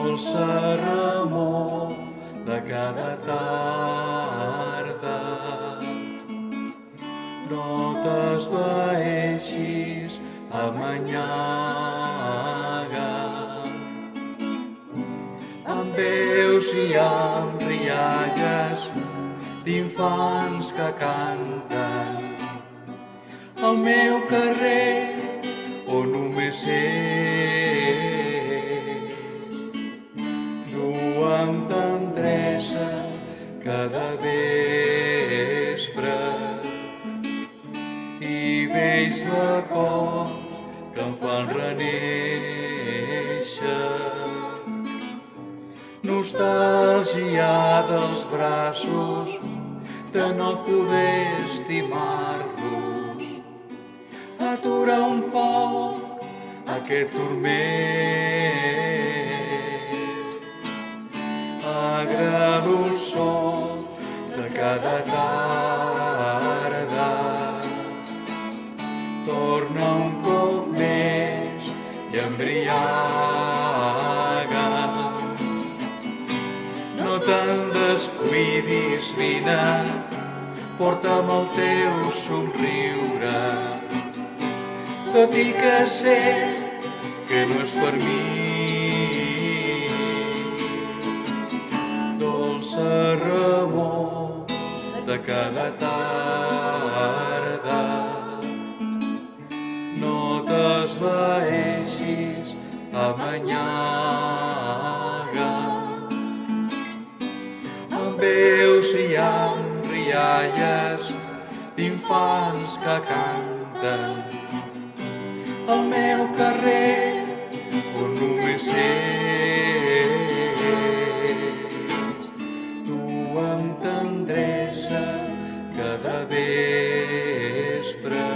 dolça remor de cada tarda. No t'esvaeixis amanyaga, amb veus i amb rialles d'infants que canten al meu carrer on només ells duen tendresa cada vespre i vells records que em fan renéixer. Nostàlgia dels braços de no poder estimar-los, aturar un poc aquest turment. Agrado el so de cada tarda, torna un cop més i embriaga. No te'n descuidis, vine, porta'm el teu somriure, tot i que sé que no és per mi. Dolça remor de cada tarda, no t'esvaeixis amanyaga, amb veus i amb rialles d'infants que canten al meu carrer on només ells duen tendresa cada vespre,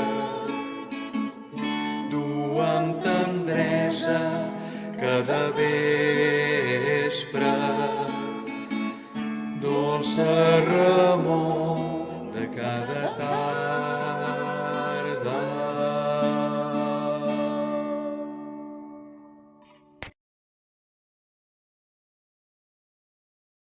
duen tendresa cada vespre, dolça remor de cada tarda.